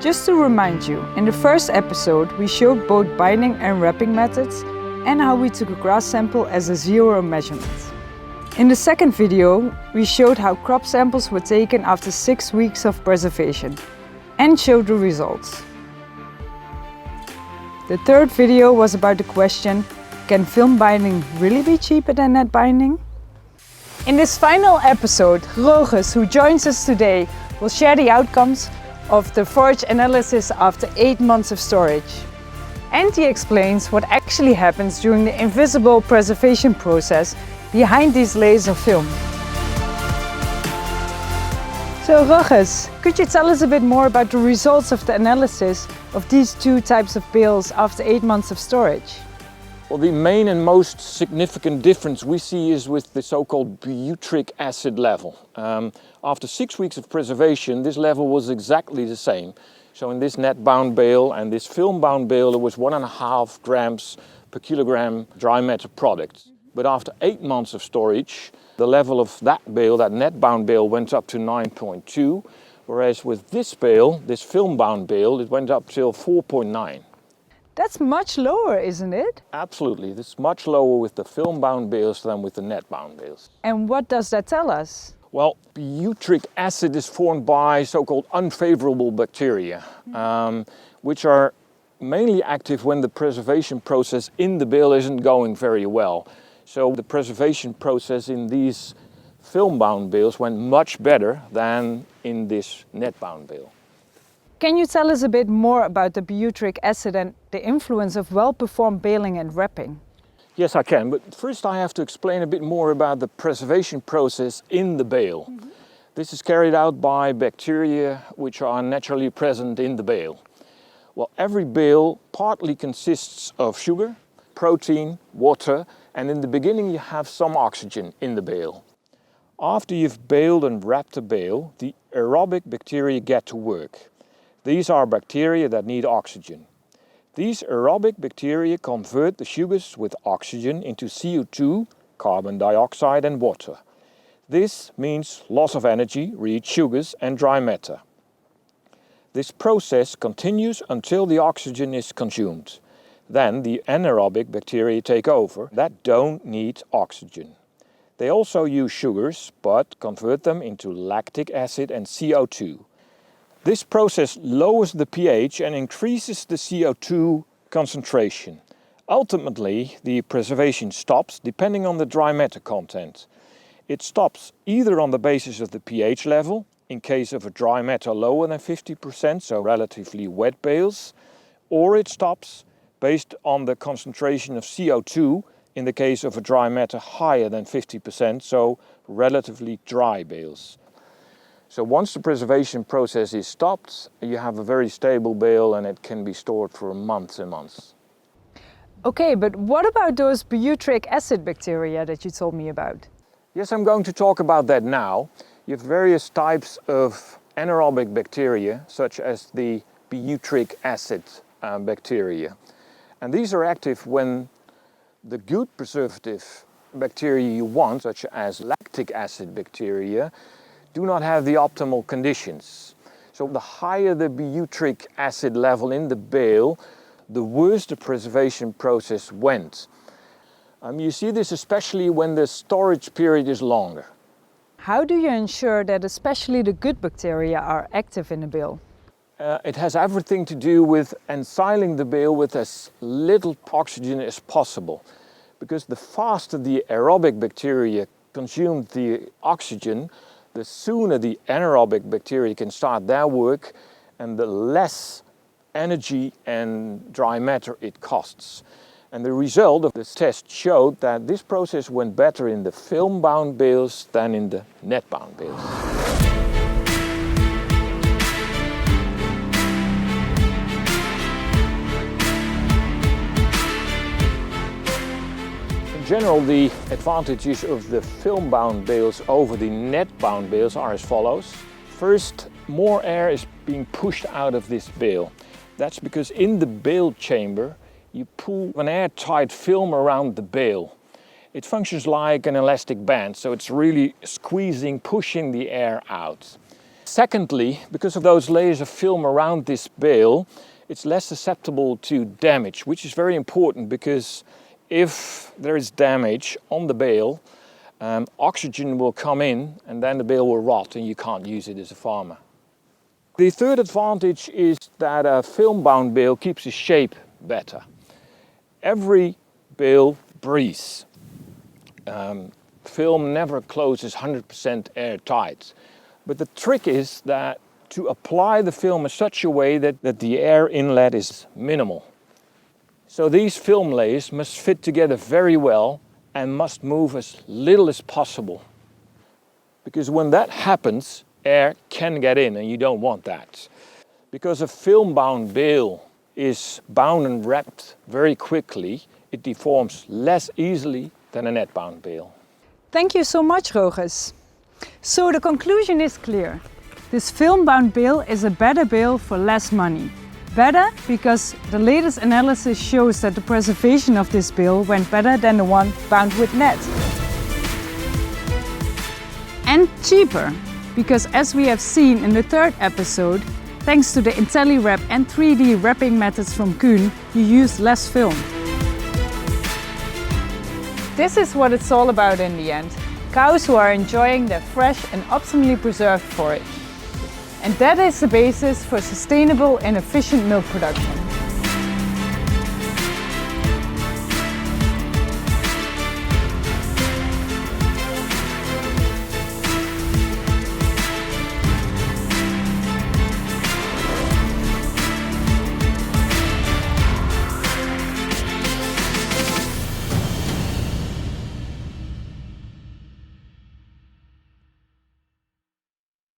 Just to remind you, in the first episode we showed both binding and wrapping methods and how we took a grass sample as a zero measurement. In the second video, we showed how crop samples were taken after 6 weeks of preservation and showed the results. The third video was about the question, can film binding really be cheaper than net binding? In this final episode, Roges, who joins us today, will share the outcomes of the forage analysis after 8 months of storage. And he explains what actually happens during the invisible preservation process behind these layers of film. So Roges, could you tell us a bit more about the results of the analysis of these two types of bales after 8 months of storage? Well, the main and most significant difference we see is with the so-called butyric acid level. After 6 weeks of preservation, this level was exactly the same. So in this net-bound bale and this film-bound bale, there was 1.5 grams per kilogram dry matter product. But after 8 months of storage, the level of that bale, that net-bound bale, went up to 9.2, whereas with this bale, this film-bound bale, it went up till 4.9. That's much lower, isn't it? Absolutely. This is much lower with the film-bound bales than with the net-bound bales. And what does that tell us? Well, butyric acid is formed by so-called unfavorable bacteria, which are mainly active when the preservation process in the bale isn't going very well. So the preservation process in these film-bound bales went much better than in this net-bound bale. Can you tell us a bit more about the butyric acid and the influence of well-performed baling and wrapping? Yes, I can, but first I have to explain a bit more about the preservation process in the bale. This is carried out by bacteria which are naturally present in the bale. Well, every bale partly consists of sugar, protein, water, and in the beginning you have some oxygen in the bale. After you've baled and wrapped the bale, the aerobic bacteria get to work. These are bacteria that need oxygen. These aerobic bacteria convert the sugars with oxygen into CO2, carbon dioxide and water. This means loss of energy, read sugars and dry matter. This process continues until the oxygen is consumed. Then the anaerobic bacteria take over that don't need oxygen. They also use sugars but convert them into lactic acid and CO2. This process lowers the pH and increases the CO2 concentration. Ultimately, the preservation stops depending on the dry matter content. It stops either on the basis of the pH level, in case of a dry matter lower than 50%, so relatively wet bales, or it stops based on the concentration of CO2 in the case of a dry matter higher than 50%, so relatively dry bales. So once the preservation process is stopped, you have a very stable bale and it can be stored for months and months. Okay, but what about those butyric acid bacteria that you told me about? Yes, I'm going to talk about that now. You have various types of anaerobic bacteria, such as the butyric acid bacteria. And these are active when the good preservative bacteria you want, such as lactic acid bacteria, do not have the optimal conditions. So the higher the butyric acid level in the bale, the worse the preservation process went. You see this especially when the storage period is longer. How do you ensure that especially the good bacteria are active in the bale? It has everything to do with ensiling the bale with as little oxygen as possible. Because the faster the aerobic bacteria consume the oxygen, the sooner the anaerobic bacteria can start their work and the less energy and dry matter it costs. And the result of this test showed that this process went better in the film-bound bales than in the net-bound bales. In general, the advantages of the film-bound bales over the net-bound bales are as follows. First, more air is being pushed out of this bale. That's because in the bale chamber, you pull an airtight film around the bale. It functions like an elastic band, so it's really squeezing, pushing the air out. Secondly, because of those layers of film around this bale, it's less susceptible to damage, which is very important because if there is damage on the bale, oxygen will come in and then the bale will rot and you can't use it as a farmer. The third advantage is that a film-bound bale keeps its shape better. Every bale breathes. Film never closes 100% airtight. But the trick is that to apply the film in such a way that the air inlet is minimal. So these film layers must fit together very well and must move as little as possible. Because when that happens, air can get in and you don't want that. Because a film-bound bale is bound and wrapped very quickly, it deforms less easily than a net-bound bale. Thank you so much, Roges. So the conclusion is clear. This film-bound bale is a better bale for less money. Better because the latest analysis shows that the preservation of this bale went better than the one bound with net. And cheaper because, as we have seen in the third episode, thanks to the IntelliWrap and 3D wrapping methods from KUHN, you use less film. This is what it's all about in the end. Cows who are enjoying their fresh and optimally preserved forage. And that is the basis for sustainable and efficient milk production.